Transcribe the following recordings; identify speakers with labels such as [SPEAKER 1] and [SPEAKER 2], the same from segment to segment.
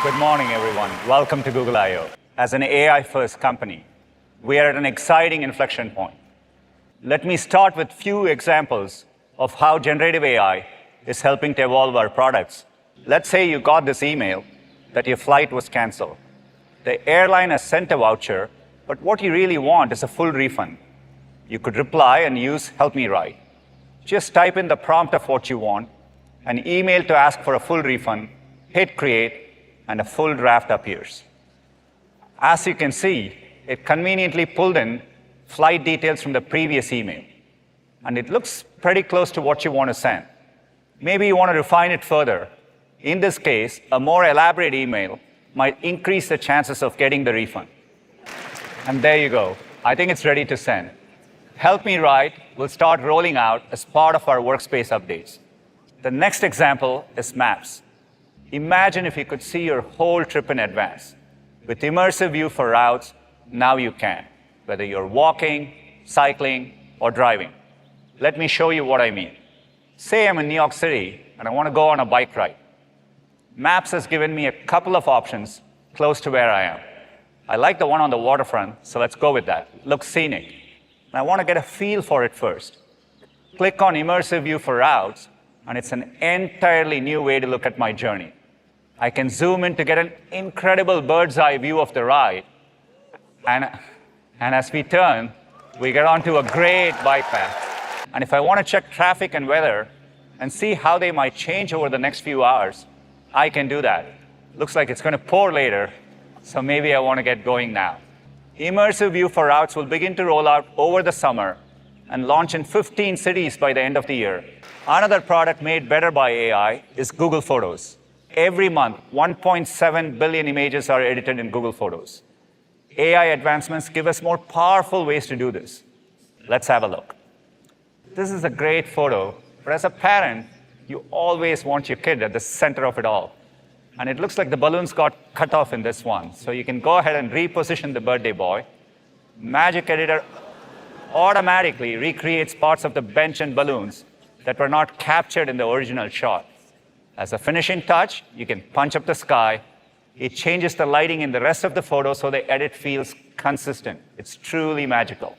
[SPEAKER 1] Good morning, everyone. Welcome to Google I/O. As an AI-first company, we are at an exciting inflection point. Let me start with few examples of how generative AI is helping to evolve our products. Let's say you got this email that your flight was canceled. The airline has sent a voucher, but what you really want is a full refund. You could reply and use Help Me Write. Just type in the prompt of what you want, an email to ask for a full refund, hit create, and a full draft appears. As you can see, it conveniently pulled in flight details from the previous email. And it looks pretty close to what you want to send. Maybe you want to refine it further. In this case, a more elaborate email might increase the chances of getting the refund. And there you go. I think it's ready to send. Help Me Write will start rolling out as part of our workspace updates. The next example is maps. Imagine if you could see your whole trip in advance. With immersive view for routes, now you can, whether you're walking, cycling, or driving. Let me show you what I mean. Say I'm in New York City and I want to go on a bike ride. Maps has given me a couple of options close to where I am. I like the one on the waterfront, so let's go with that. Looks scenic. And I want to get a feel for it first. Click on immersive view for routes, and it's an entirely new way to look at my journey. I can zoom in to get an incredible bird's eye view of the ride. And as we turn, we get onto a great bike path. And if I want to check traffic and weather and see how they might change over the next few hours, I can do that. Looks like it's going to pour later, so maybe I want to get going now. Immersive view for routes will begin to roll out over the summer and launch in 15 cities by the end of the year. Another product made better by AI is Google Photos. Every month, 1.7 billion images are edited in Google Photos. AI advancements give us more powerful ways to do this. Let's have a look. This is a great photo, but as a parent, you always want your kid at the center of it all. And it looks like the balloons got cut off in this one. So you can go ahead and reposition the birthday boy. Magic Editor automatically recreates parts of the bench and balloons that were not captured in the original shot. As a finishing touch, you can punch up the sky. It changes the lighting in the rest of the photo so the edit feels consistent. It's truly magical.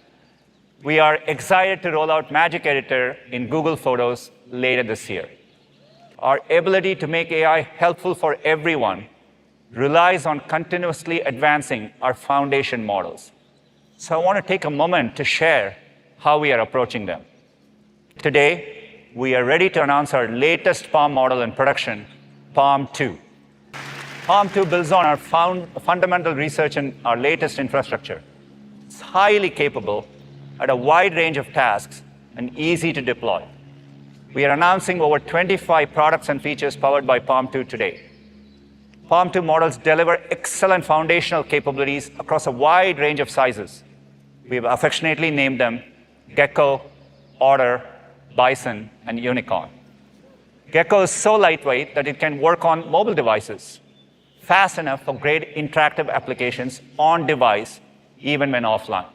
[SPEAKER 1] We are excited to roll out Magic Editor in Google Photos later this year. Our ability to make AI helpful for everyone relies on continuously advancing our foundation models. So I want to take a moment to share how we are approaching them. Today, we are ready to announce our latest PaLM model in production, PaLM 2. PaLM 2 builds on our fundamental research and our latest infrastructure. It's highly capable at a wide range of tasks and easy to deploy. We are announcing over 25 products and features powered by PaLM 2 today. PaLM 2 models deliver excellent foundational capabilities across a wide range of sizes. We have affectionately named them Gecko, Otter, Bison, and Unicorn. Gecko is so lightweight that it can work on mobile devices, fast enough for great interactive applications on device, even when offline.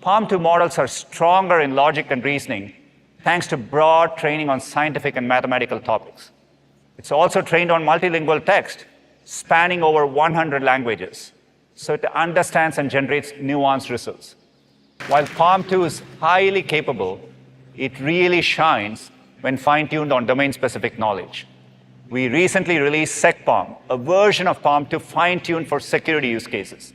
[SPEAKER 1] PaLM 2 models are stronger in logic and reasoning, thanks to broad training on scientific and mathematical topics. It's also trained on multilingual text, spanning over 100 languages, so it understands and generates nuanced results. While PaLM 2 is highly capable, it really shines when fine-tuned on domain-specific knowledge. We recently released SecPaLM, a version of PaLM 2 fine-tuned for security use cases.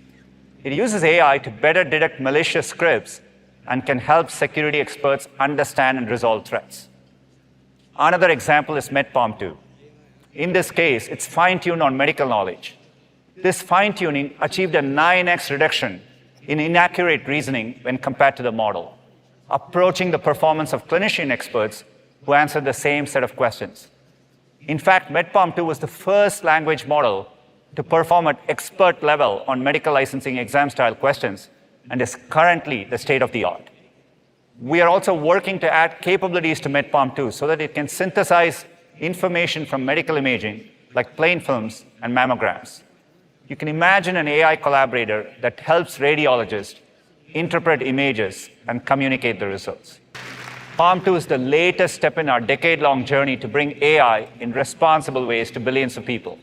[SPEAKER 1] It uses AI to better detect malicious scripts and can help security experts understand and resolve threats. Another example is MedPaLM 2. In this case, it's fine-tuned on medical knowledge. This fine-tuning achieved a 9x reduction in inaccurate reasoning when compared to the model, approaching the performance of clinician experts who answered the same set of questions. In fact, MedPaLM 2 was the first language model to perform at expert level on medical licensing exam-style questions and is currently the state of the art. We are also working to add capabilities to MedPaLM 2 so that it can synthesize information from medical imaging, like plain films and mammograms. You can imagine an AI collaborator that helps radiologists interpret images and communicate the results. PaLM 2 is the latest step in our decade-long journey to bring AI in responsible ways to billions of people.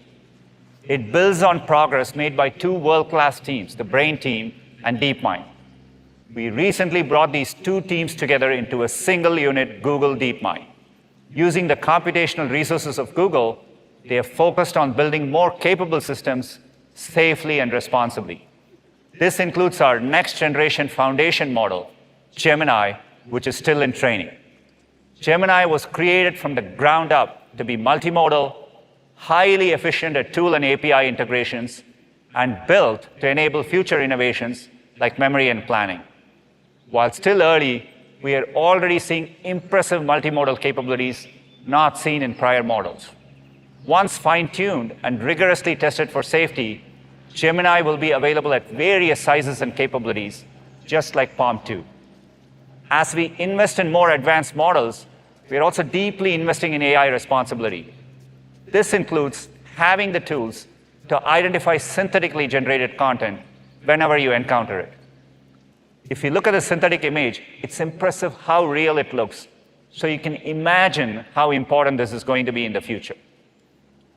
[SPEAKER 1] It builds on progress made by two world-class teams, the Brain team and DeepMind. We recently brought these two teams together into a single unit, Google DeepMind. Using the computational resources of Google, they are focused on building more capable systems safely and responsibly. This includes our next-generation foundation model, Gemini, which is still in training. Gemini was created from the ground up to be multimodal, highly efficient at tool and API integrations, and built to enable future innovations like memory and planning. While still early, we are already seeing impressive multimodal capabilities not seen in prior models. Once fine-tuned and rigorously tested for safety, Gemini will be available at various sizes and capabilities, just like PaLM 2. As we invest in more advanced models, we are also deeply investing in AI responsibility. This includes having the tools to identify synthetically generated content whenever you encounter it. If you look at a synthetic image, it's impressive how real it looks, so you can imagine how important this is going to be in the future.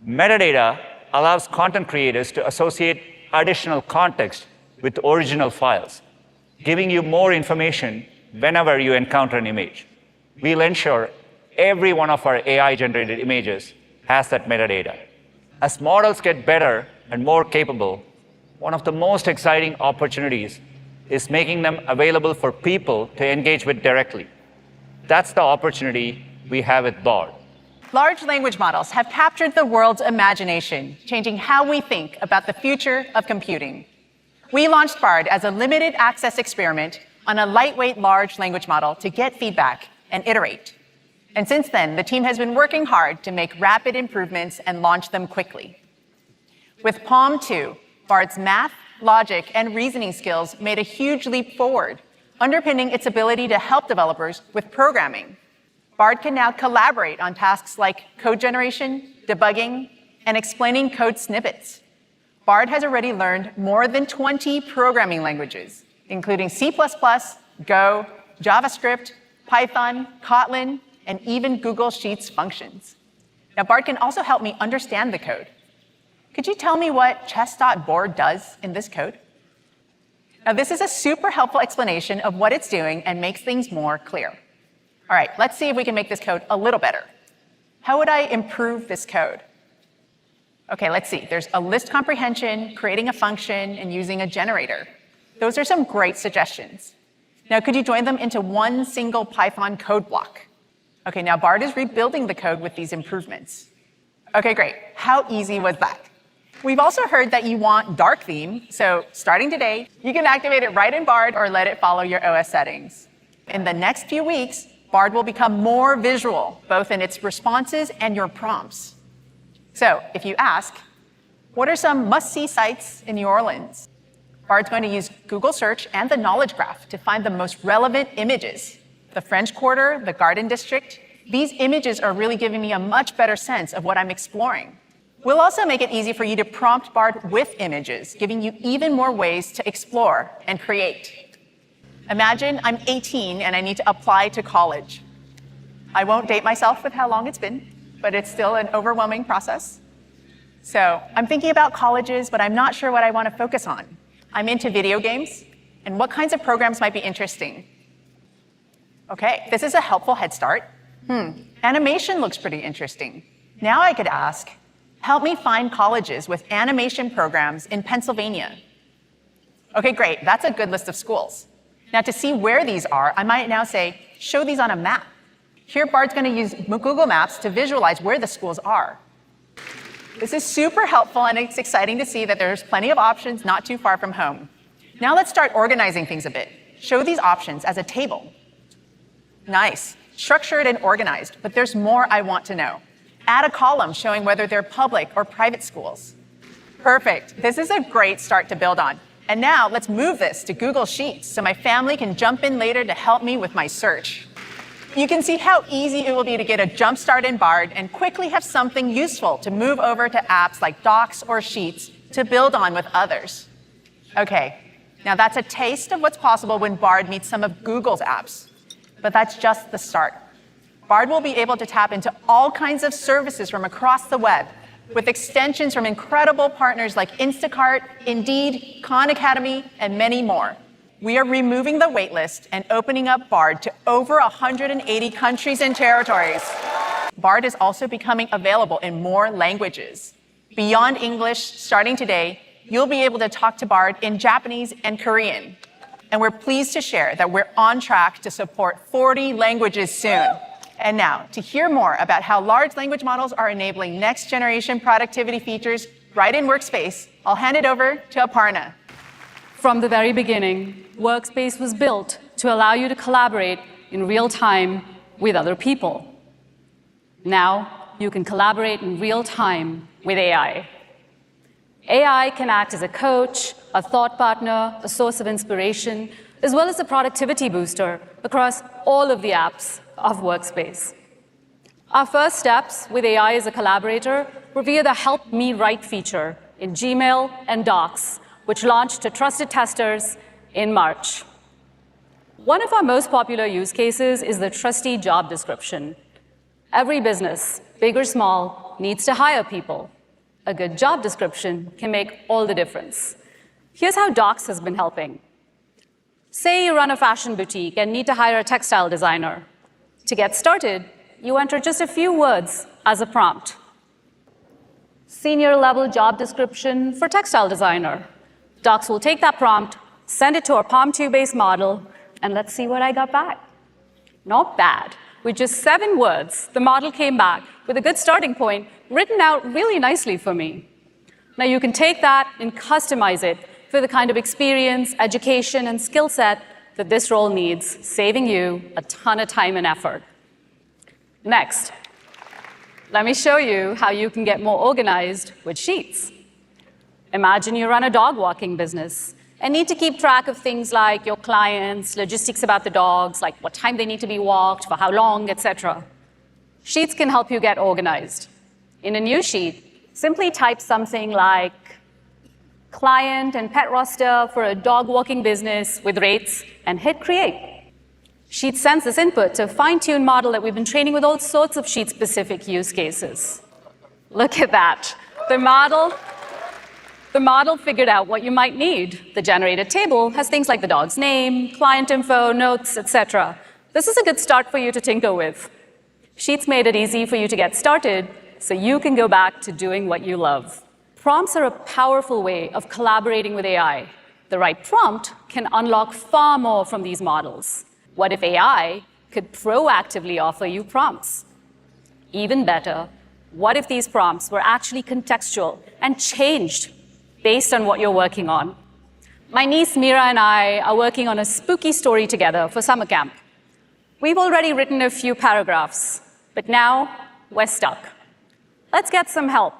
[SPEAKER 1] Metadata allows content creators to associate additional context with original files, giving you more information whenever you encounter an image. We'll ensure every one of our AI-generated images has that metadata. As models get better and more capable, one of the most exciting opportunities is making them available for people to engage with directly. That's the opportunity we have with Bard.
[SPEAKER 2] Large language models have captured the world's imagination, changing how we think about the future of computing. We launched Bard as a limited access experiment on a lightweight large language model to get feedback and iterate. And since then, the team has been working hard to make rapid improvements and launch them quickly. With PaLM 2, Bard's math, logic, and reasoning skills made a huge leap forward, underpinning its ability to help developers with programming. Bard can now collaborate on tasks like code generation, debugging, and explaining code snippets. Bard has already learned more than 20 programming languages, including C++, Go, JavaScript, Python, Kotlin, and even Google Sheets functions. Now, Bard can also help me understand the code. Could you tell me what chess.board does in this code? Now, this is a super helpful explanation of what it's doing and makes things more clear. All right, let's see if we can make this code a little better. How would I improve this code? OK, let's see. There's a list comprehension, creating a function, and using a generator. Those are some great suggestions. Now, could you join them into one single Python code block? OK, now Bard is rebuilding the code with these improvements. OK, great. How easy was that? We've also heard that you want dark theme, so starting today, you can activate it right in Bard or let it follow your OS settings. In the next few weeks, Bard will become more visual, both in its responses and your prompts. So if you ask, what are some must-see sites in New Orleans? Bard's going to use Google Search and the Knowledge Graph to find the most relevant images. The French Quarter, the Garden District, these images are really giving me a much better sense of what I'm exploring. We'll also make it easy for you to prompt Bard with images, giving you even more ways to explore and create. Imagine I'm 18 and I need to apply to college. I won't date myself with how long it's been, but it's still an overwhelming process. So I'm thinking about colleges, but I'm not sure what I want to focus on. I'm into video games, and what kinds of programs might be interesting? OK, this is a helpful head start. Animation looks pretty interesting. Now I could ask, help me find colleges with animation programs in Pennsylvania. OK, great. That's a good list of schools. Now, to see where these are, I might now say, show these on a map. Here, Bard's going to use Google Maps to visualize where the schools are. This is super helpful, and it's exciting to see that there's plenty of options not too far from home. Now let's start organizing things a bit. Show these options as a table. Nice. Structured and organized, but there's more I want to know. Add a column showing whether they're public or private schools. Perfect. This is a great start to build on. And now let's move this to Google Sheets so my family can jump in later to help me with my search. You can see how easy it will be to get a jump start in Bard and quickly have something useful to move over to apps like Docs or Sheets to build on with others. OK, now that's a taste of what's possible when Bard meets some of Google's apps. But that's just the start. Bard will be able to tap into all kinds of services from across the web, with extensions from incredible partners like Instacart, Indeed, Khan Academy, and many more. We are removing the waitlist and opening up Bard to over 180 countries and territories. Bard is also becoming available in more languages. Beyond English, starting today, you'll be able to talk to Bard in Japanese and Korean. And we're pleased to share that we're on track to support 40 languages soon. And now, to hear more about how large language models are enabling next-generation productivity features right in Workspace, I'll hand it over to Aparna.
[SPEAKER 3] From the very beginning, Workspace was built to allow you to collaborate in real time with other people. Now, you can collaborate in real time with AI. AI can act as a coach, a thought partner, a source of inspiration, as well as a productivity booster across all of the apps of Workspace. Our first steps with AI as a collaborator were via the Help Me Write feature in Gmail and Docs, which launched to trusted testers in March. One of our most popular use cases is the trusty job description. Every business, big or small, needs to hire people. A good job description can make all the difference. Here's how Docs has been helping. Say you run a fashion boutique and need to hire a textile designer. To get started, you enter just a few words as a prompt. Senior level job description for textile designer. Docs will take that prompt, send it to our PaLM2-based model, and let's see what I got back. Not bad. With just 7 words, the model came back with a good starting point, written out really nicely for me. Now you can take that and customize it for the kind of experience, education, and skill set that this role needs, saving you a ton of time and effort. Next, let me show you how you can get more organized with Sheets. Imagine you run a dog walking business and need to keep track of things like your clients, logistics about the dogs, like what time they need to be walked, for how long, etc. Sheets can help you get organized. In a new sheet, simply type something like client and pet roster for a dog walking business with rates and hit create. Sheets sends this input to a fine-tuned model that we've been training with all sorts of Sheet-specific use cases. Look at that. The model figured out what you might need. The generated table has things like the dog's name, client info, notes, etc. This is a good start for you to tinker with. Sheets made it easy for you to get started, so you can go back to doing what you love. Prompts are a powerful way of collaborating with AI. The right prompt can unlock far more from these models. What if AI could proactively offer you prompts? Even better, what if these prompts were actually contextual and changed based on what you're working on? My niece Mira and I are working on a spooky story together for summer camp. We've already written a few paragraphs, but now we're stuck. Let's get some help.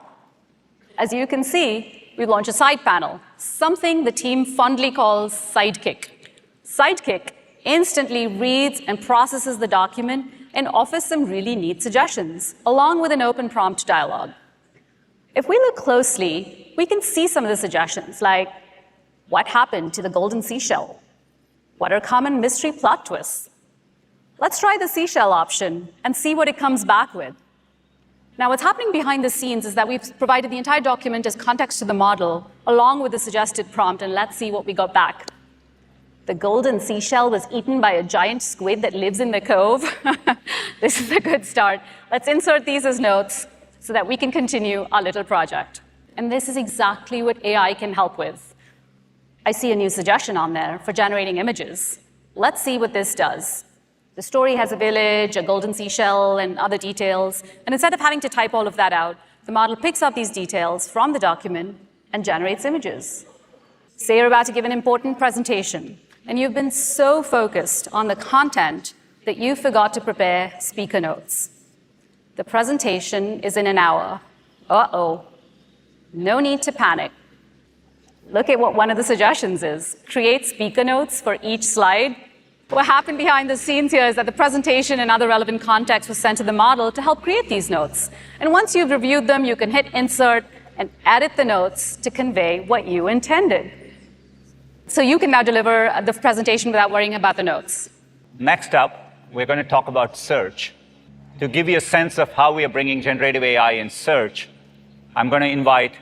[SPEAKER 3] As you can see, we launched a side panel, something the team fondly calls Sidekick. Sidekick instantly reads and processes the document and offers some really neat suggestions, along with an open prompt dialogue. If we look closely, we can see some of the suggestions, like what happened to the golden seashell? What are common mystery plot twists? Let's try the seashell option and see what it comes back with. Now, what's happening behind the scenes is that we've provided the entire document as context to the model, along with the suggested prompt, and let's see what we got back. The golden seashell was eaten by a giant squid that lives in the cove. This is a good start. Let's insert these as notes so that we can continue our little project. And this is exactly what AI can help with. I see a new suggestion on there for generating images. Let's see what this does. The story has a village, a golden seashell, and other details. And instead of having to type all of that out, the model picks up these details from the document and generates images. Say you're about to give an important presentation, and you've been so focused on the content that you forgot to prepare speaker notes. The presentation is in an hour. Uh-oh. No need to panic. Look at what one of the suggestions is. Create speaker notes for each slide. What happened behind the scenes here is that the presentation and other relevant context was sent to the model to help create these notes. And once you've reviewed them, you can hit Insert and edit the notes to convey what you intended. So you can now deliver the presentation without worrying about the notes.
[SPEAKER 1] Next up, we're going to talk about search. To give you a sense of how we are bringing generative AI in search, I'm going to invite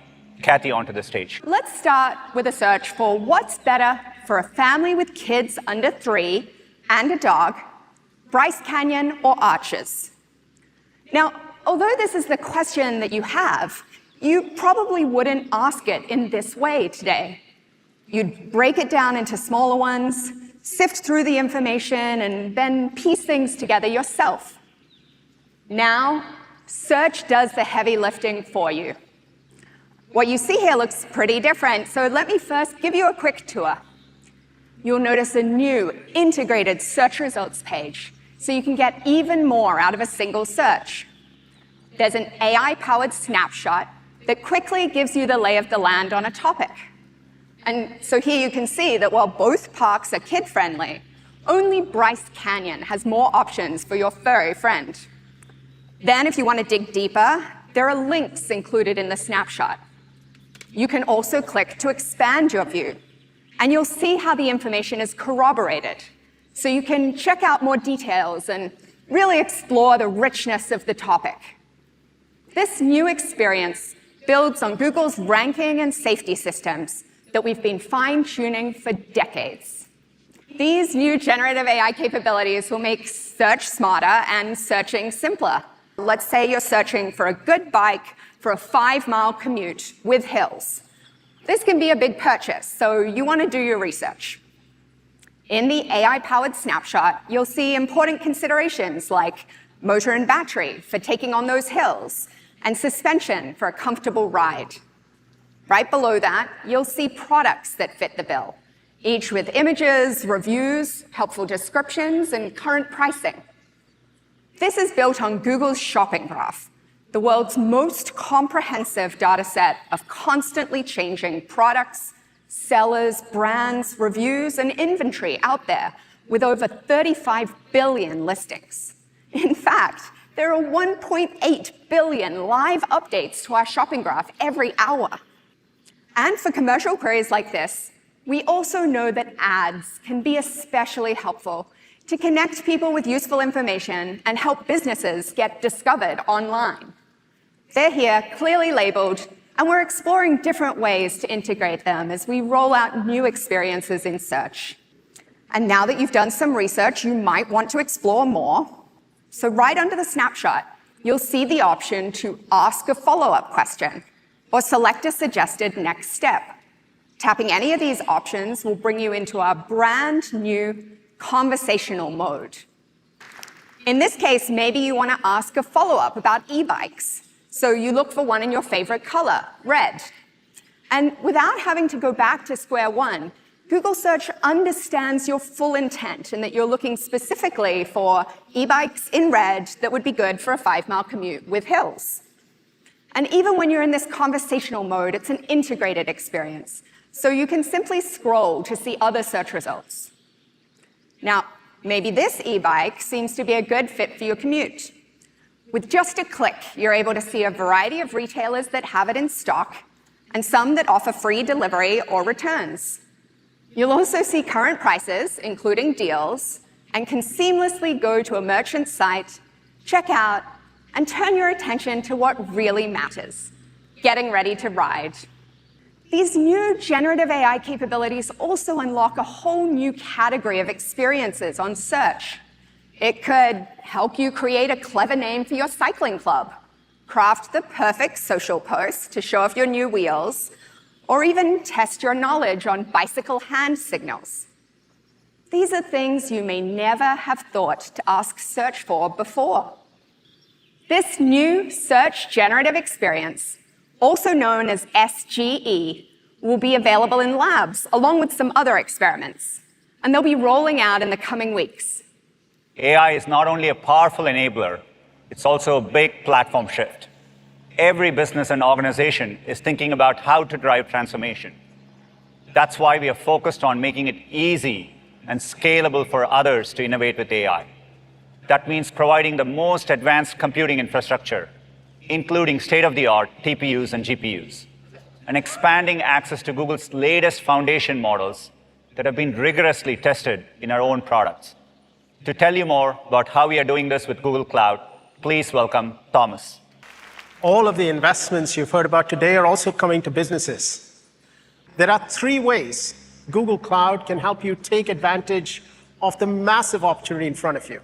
[SPEAKER 1] Kathy onto the stage.
[SPEAKER 4] Let's start with a search for what's better for a family with kids under 3 and a dog, Bryce Canyon or Arches. Now, although this is the question that you have, you probably wouldn't ask it in this way today. You'd break it down into smaller ones, sift through the information, and then piece things together yourself. Now, search does the heavy lifting for you. What you see here looks pretty different, so let me first give you a quick tour. You'll notice a new integrated search results page, so you can get even more out of a single search. There's an AI-powered snapshot that quickly gives you the lay of the land on a topic. And so here you can see that while both parks are kid-friendly, only Bryce Canyon has more options for your furry friend. Then, if you want to dig deeper, there are links included in the snapshot. You can also click to expand your view, and you'll see how the information is corroborated. So you can check out more details and really explore the richness of the topic. This new experience builds on Google's ranking and safety systems that we've been fine-tuning for decades. These new generative AI capabilities will make search smarter and searching simpler. Let's say you're searching for a good bike for a 5-mile commute with hills. This can be a big purchase, so you want to do your research. In the AI-powered snapshot, you'll see important considerations like motor and battery for taking on those hills, and suspension for a comfortable ride. Right below that, you'll see products that fit the bill, each with images, reviews, helpful descriptions, and current pricing. This is built on Google's Shopping Graph, the world's most comprehensive data set of constantly changing products, sellers, brands, reviews, and inventory out there, with over 35 billion listings. In fact, there are 1.8 billion live updates to our shopping graph every hour. And for commercial queries like this, we also know that ads can be especially helpful to connect people with useful information and help businesses get discovered online. They're here, clearly labeled, and we're exploring different ways to integrate them as we roll out new experiences in search. And now that you've done some research, you might want to explore more. So right under the snapshot, you'll see the option to ask a follow-up question or select a suggested next step. Tapping any of these options will bring you into our brand new conversational mode. In this case, maybe you want to ask a follow-up about e-bikes. So you look for one in your favorite color, red. And without having to go back to square one, Google Search understands your full intent and that you're looking specifically for e-bikes in red that would be good for a 5-mile commute with hills. And even when you're in this conversational mode, it's an integrated experience. So you can simply scroll to see other search results. Now, maybe this e-bike seems to be a good fit for your commute. With just a click, you're able to see a variety of retailers that have it in stock and some that offer free delivery or returns. You'll also see current prices, including deals, and can seamlessly go to a merchant site, check out, and turn your attention to what really matters, getting ready to ride. These new generative AI capabilities also unlock a whole new category of experiences on search. It could help you create a clever name for your cycling club, craft the perfect social post to show off your new wheels, or even test your knowledge on bicycle hand signals. These are things you may never have thought to ask search for before. This new search generative experience, also known as SGE, will be available in labs along with some other experiments, and they'll be rolling out in the coming weeks.
[SPEAKER 1] AI is not only a powerful enabler, it's also a big platform shift. Every business and organization is thinking about how to drive transformation. That's why we are focused on making it easy and scalable for others to innovate with AI. That means providing the most advanced computing infrastructure, including state-of-the-art TPUs and GPUs, and expanding access to Google's latest foundation models that have been rigorously tested in our own products. To tell you more about how we are doing this with Google Cloud, please welcome Thomas.
[SPEAKER 5] all of the investments you've heard about today are also coming to businesses. There are 3 ways Google Cloud can help you take advantage of the massive opportunity in front of you.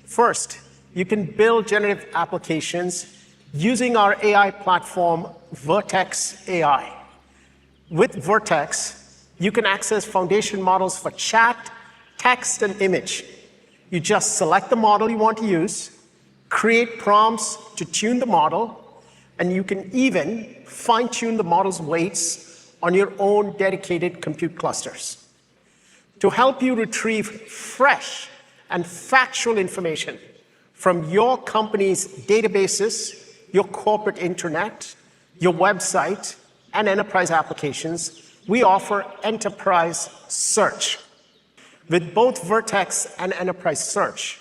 [SPEAKER 5] First, you can build generative applications using our AI platform, Vertex AI. With Vertex, you can access foundation models for chat, text, and image. You just select the model you want to use, create prompts to tune the model, and you can even fine-tune the model's weights on your own dedicated compute clusters. To help you retrieve fresh and factual information from your company's databases, your corporate internet, your website, and enterprise applications, we offer enterprise search. With both Vertex and enterprise search,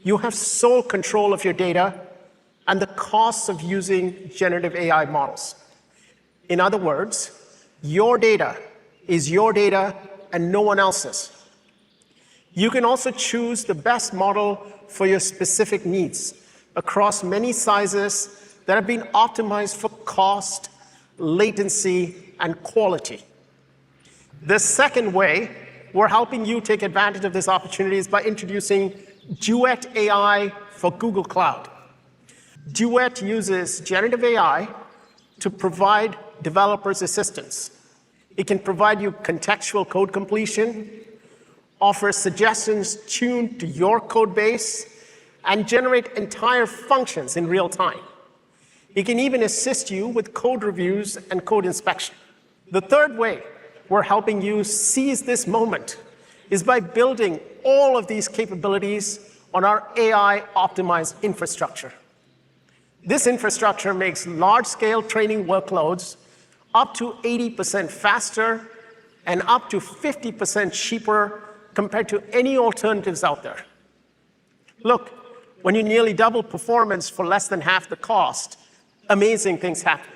[SPEAKER 5] you have sole control of your data and the costs of using generative AI models. In other words, your data is your data and no one else's. You can also choose the best model for your specific needs across many sizes that have been optimized for cost, latency, and quality. The second way we're helping you take advantage of this opportunity is by introducing Duet AI for Google Cloud. Duet uses generative AI to provide developers assistance. It can provide you contextual code completion, offer suggestions tuned to your code base, and generate entire functions in real time. It can even assist you with code reviews and code inspection. The third way we're helping you seize this moment is by building all of these capabilities on our AI-optimized infrastructure. This infrastructure makes large-scale training workloads up to 80% faster and up to 50% cheaper compared to any alternatives out there. Look, when you nearly double performance for less than half the cost, amazing things happen.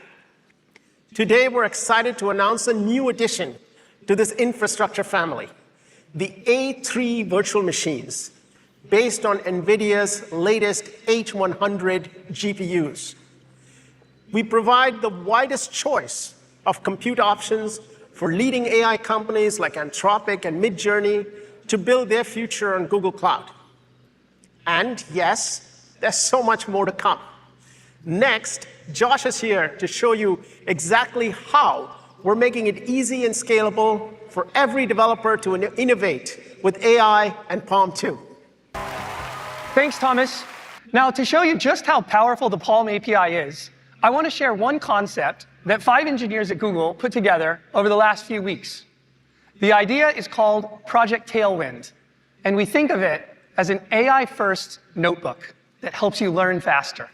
[SPEAKER 5] Today, we're excited to announce a new addition to this infrastructure family, the A3 virtual machines, based on NVIDIA's latest H100 GPUs. We provide the widest choice of compute options for leading AI companies like Anthropic and Midjourney to build their future on Google Cloud. And yes, there's so much more to come. Next, Josh is here to show you exactly how we're making it easy and scalable for every developer to innovate with AI and Palm 2.
[SPEAKER 6] Thanks, Thomas. Now, to show you just how powerful the Palm API is, I want to share one concept that 5 engineers at Google put together over the last few weeks. The idea is called Project Tailwind, and we think of it as an AI-first notebook that helps you learn faster.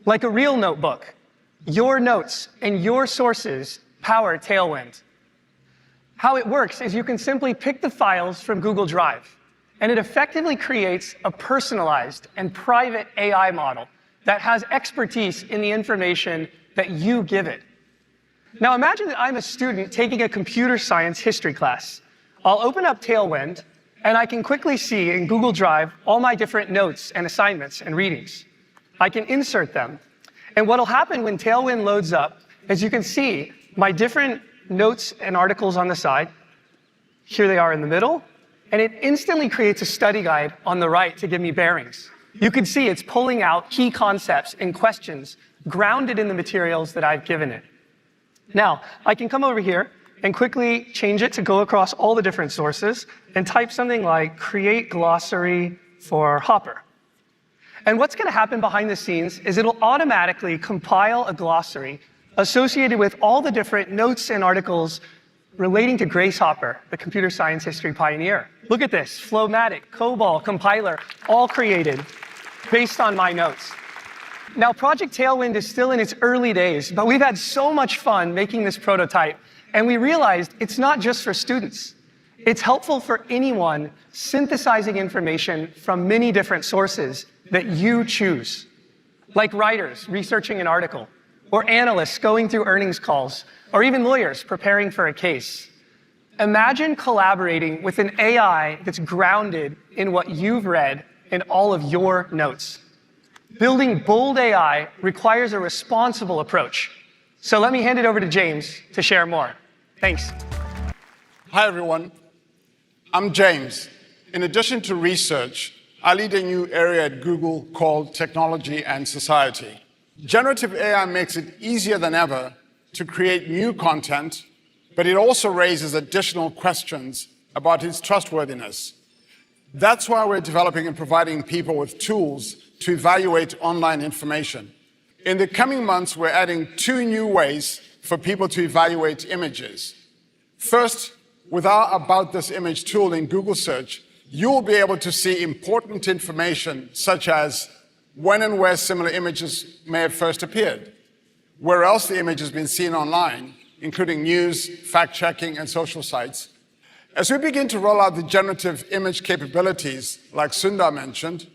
[SPEAKER 6] Like a real notebook, your notes and your sources power Tailwind. How it works is you can simply pick the files from Google Drive, and it effectively creates a personalized and private AI model that has expertise in the information that you give it. Now imagine that I'm a student taking a computer science history class. I'll open up Tailwind, and I can quickly see in Google Drive all my different notes and assignments and readings. I can insert them. And what'll happen when Tailwind loads up is you can see my different notes and articles on the side. Here they are in the middle. And it instantly creates a study guide on the right to give me bearings. You can see it's pulling out key concepts and questions grounded in the materials that I've given it. Now, I can come over here and quickly change it to go across all the different sources and type something like create glossary for Hopper. And what's going to happen behind the scenes is it'll automatically compile a glossary associated with all the different notes and articles relating to Grace Hopper, the computer science history pioneer. Look at this, Flowmatic, COBOL, compiler, all created based on my notes. Now, Project Tailwind is still in its early days, but we've had so much fun making this prototype, and we realized it's not just for students. It's helpful for anyone synthesizing information from many different sources that you choose, like writers researching an article, or analysts going through earnings calls, or even lawyers preparing for a case. Imagine collaborating with an AI that's grounded in what you've read in all of your notes. Building bold AI requires a responsible approach. So let me hand it over to James to share more. Thanks.
[SPEAKER 7] Hi, everyone. I'm James. In addition to research, I lead a new area at Google called Technology and Society. Generative AI makes it easier than ever to create new content, but it also raises additional questions about its trustworthiness. That's why we're developing and providing people with tools to evaluate online information. In the coming months, we're adding 2 new ways for people to evaluate images. First, with our About This Image tool in Google Search, you'll be able to see important information such as when and where similar images may have first appeared, where else the image has been seen online, including news, fact-checking, and social sites. As we begin to roll out the generative image capabilities, like Sundar mentioned,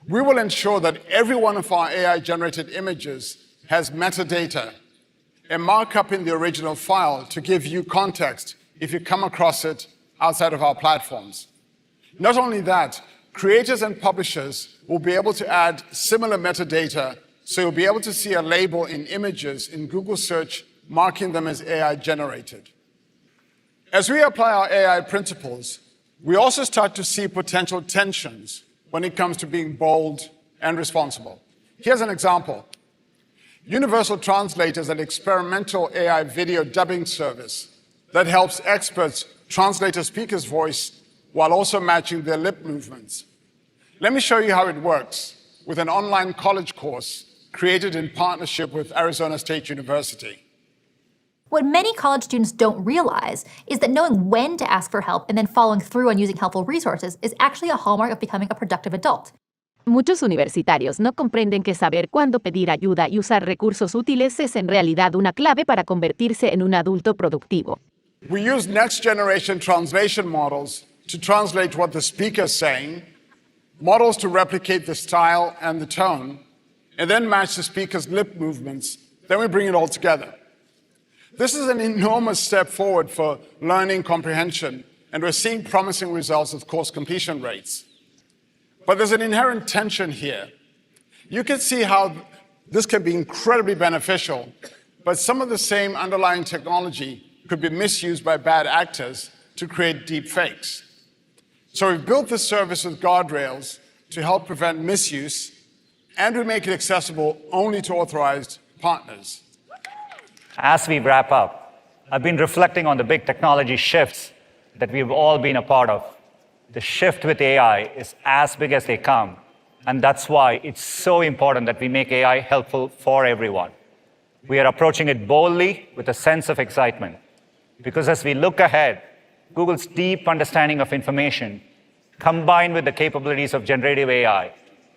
[SPEAKER 7] we will ensure that every one of our AI-generated images has metadata, a markup in the original file to give you context if you come across it outside of our platforms. Not only that, creators and publishers will be able to add similar metadata, so you'll be able to see a label in images in Google Search marking them as AI-generated. As we apply our AI principles, we also start to see potential tensions when it comes to being bold and responsible. Here's an example. Universal Translate is an experimental AI video dubbing service that helps experts translate a speaker's voice while also matching their lip movements. Let me show you how it works with an online college course created in partnership with Arizona State University.
[SPEAKER 8] What many college students don't realize is that knowing when to ask for help and then following through on using helpful resources is actually a hallmark of becoming a productive adult.
[SPEAKER 9] Muchos universitarios no comprenden que saber cuándo pedir ayuda y usar recursos útiles es en realidad una clave para convertirse en un adulto productivo.
[SPEAKER 7] We use next-generation translation models to translate what the speaker is saying, models to replicate the style and the tone, and then match the speaker's lip movements. Then we bring it all together. This is an enormous step forward for learning comprehension, and we're seeing promising results with course completion rates. But there's an inherent tension here. You can see how this can be incredibly beneficial, but some of the same underlying technology could be misused by bad actors to create deep fakes. So we've built this service with guardrails to help prevent misuse, and we make it accessible only to authorized partners.
[SPEAKER 1] As we wrap up, I've been reflecting on the big technology shifts that we've all been a part of. The shift with AI is as big as they come, and that's why it's so important that we make AI helpful for everyone. We are approaching it boldly with a sense of excitement, because as we look ahead, Google's deep understanding of information, combined with the capabilities of generative AI,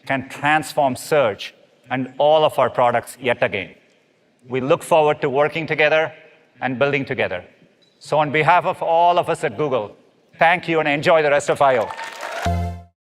[SPEAKER 1] can transform search and all of our products yet again. We look forward to working together and building together. So on behalf of all of us at Google, thank you and enjoy the rest of I/O.